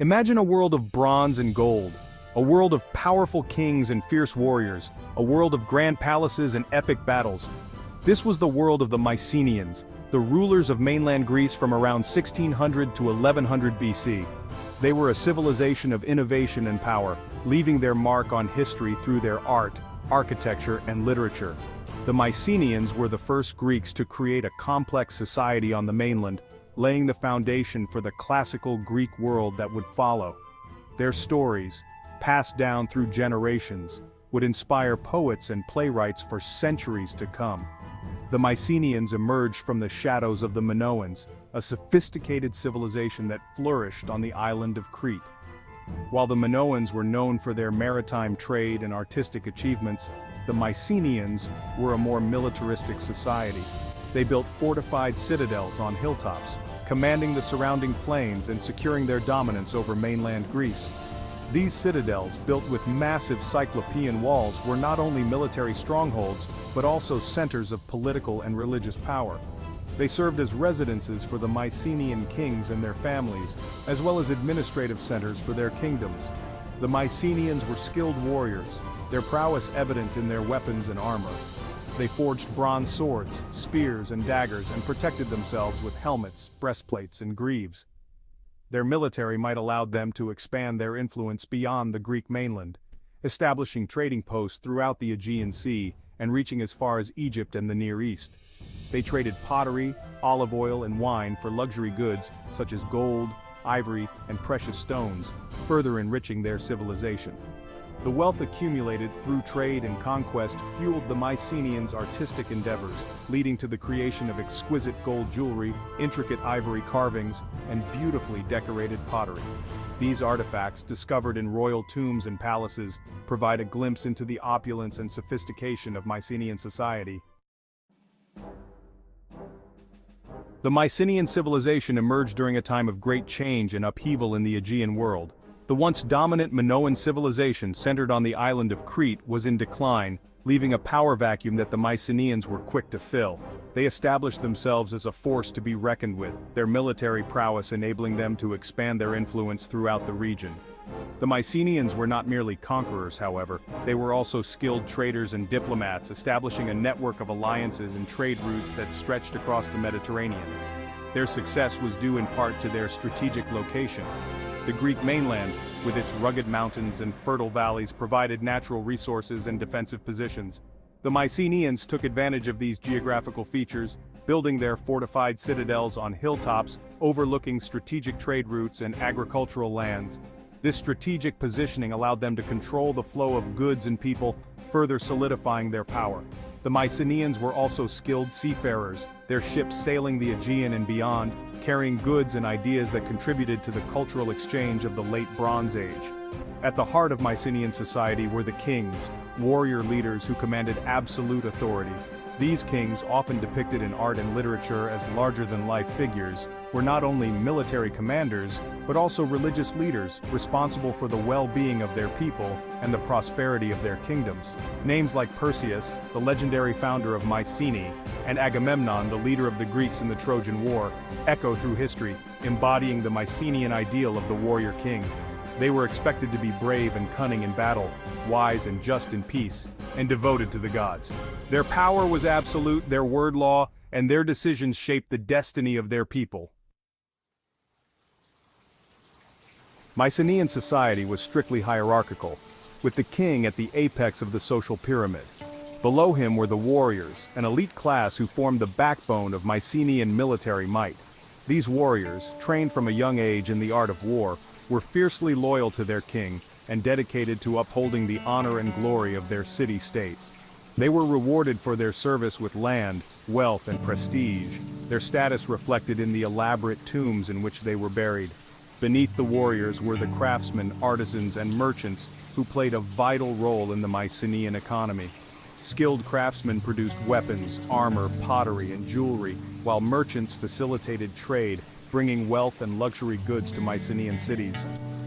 Imagine a world of bronze and gold, a world of powerful kings and fierce warriors, a world of grand palaces and epic battles. This was the world of the Mycenaeans, the rulers of mainland Greece from around 1600 to 1100 BC. They were a civilization of innovation and power, leaving their mark on history through their art, architecture, and literature. The Mycenaeans were the first Greeks to create a complex society on the mainland, laying the foundation for the classical Greek world that would follow. Their stories, passed down through generations, would inspire poets and playwrights for centuries to come. The Mycenaeans emerged from the shadows of the Minoans, a sophisticated civilization that flourished on the island of Crete. While the Minoans were known for their maritime trade and artistic achievements, the Mycenaeans were a more militaristic society. They built fortified citadels on hilltops, commanding the surrounding plains and securing their dominance over mainland Greece. These citadels, built with massive cyclopean walls, were not only military strongholds, but also centers of political and religious power. They served as residences for the Mycenaean kings and their families, as well as administrative centers for their kingdoms. The Mycenaeans were skilled warriors, their prowess evident in their weapons and armor. They forged bronze swords, spears, and daggers and protected themselves with helmets, breastplates, and greaves. Their military might allow them to expand their influence beyond the Greek mainland, establishing trading posts throughout the Aegean Sea and reaching as far as Egypt and the Near East. They traded pottery, olive oil, and wine for luxury goods such as gold, ivory, and precious stones, further enriching their civilization. The wealth accumulated through trade and conquest fueled the Mycenaeans' artistic endeavors, leading to the creation of exquisite gold jewelry, intricate ivory carvings, and beautifully decorated pottery. These artifacts, discovered in royal tombs and palaces, provide a glimpse into the opulence and sophistication of Mycenaean society. The Mycenaean civilization emerged during a time of great change and upheaval in the Aegean world. The once dominant Minoan civilization centered on the island of Crete was in decline, leaving a power vacuum that the Mycenaeans were quick to fill. They established themselves as a force to be reckoned with, their military prowess enabling them to expand their influence throughout the region. The Mycenaeans were not merely conquerors, however, they were also skilled traders and diplomats, establishing a network of alliances and trade routes that stretched across the Mediterranean. Their success was due in part to their strategic location. The Greek mainland, with its rugged mountains and fertile valleys, provided natural resources and defensive positions. The Mycenaeans took advantage of these geographical features, building their fortified citadels on hilltops overlooking strategic trade routes and agricultural lands. This strategic positioning allowed them to control the flow of goods and people, further solidifying their power. The Mycenaeans were also skilled seafarers, their ships sailing the Aegean and beyond, carrying goods and ideas that contributed to the cultural exchange of the late Bronze Age. At the heart of Mycenaean society were the kings, warrior leaders who commanded absolute authority. These kings, often depicted in art and literature as larger-than-life figures, were not only military commanders, but also religious leaders, responsible for the well-being of their people and the prosperity of their kingdoms. Names like Perseus, the legendary founder of Mycenae, and Agamemnon, the leader of the Greeks in the Trojan War, echo through history, embodying the Mycenaean ideal of the warrior king. They were expected to be brave and cunning in battle, wise and just in peace, and devoted to the gods. Their power was absolute, their word law, and their decisions shaped the destiny of their people. Mycenaean society was strictly hierarchical, with the king at the apex of the social pyramid. Below him were the warriors, an elite class who formed the backbone of Mycenaean military might. These warriors, trained from a young age in the art of war, were fiercely loyal to their king and dedicated to upholding the honor and glory of their city-state. They were rewarded for their service with land, wealth, and prestige, their status reflected in the elaborate tombs in which they were buried. Beneath the warriors were the craftsmen, artisans, and merchants who played a vital role in the Mycenaean economy. Skilled craftsmen produced weapons, armor, pottery, and jewelry, while merchants facilitated trade, bringing wealth and luxury goods to Mycenaean cities.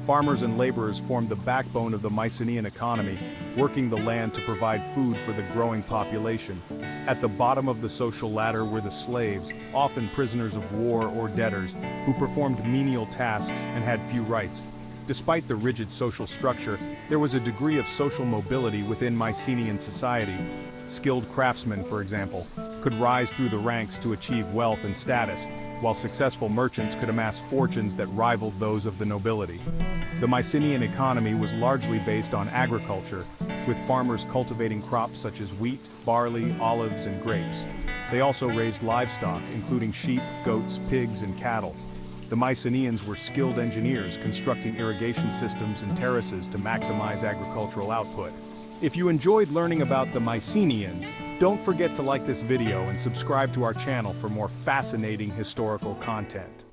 Farmers and laborers formed the backbone of the Mycenaean economy, working the land to provide food for the growing population. At the bottom of the social ladder were the slaves, often prisoners of war or debtors, who performed menial tasks and had few rights. Despite the rigid social structure, there was a degree of social mobility within Mycenaean society. Skilled craftsmen, for example, could rise through the ranks to achieve wealth and status, while successful merchants could amass fortunes that rivaled those of the nobility. The Mycenaean economy was largely based on agriculture, with farmers cultivating crops such as wheat, barley, olives, and grapes. They also raised livestock, including sheep, goats, pigs, and cattle. The Mycenaeans were skilled engineers constructing irrigation systems and terraces to maximize agricultural output. If you enjoyed learning about the Mycenaeans, don't forget to like this video and subscribe to our channel for more fascinating historical content.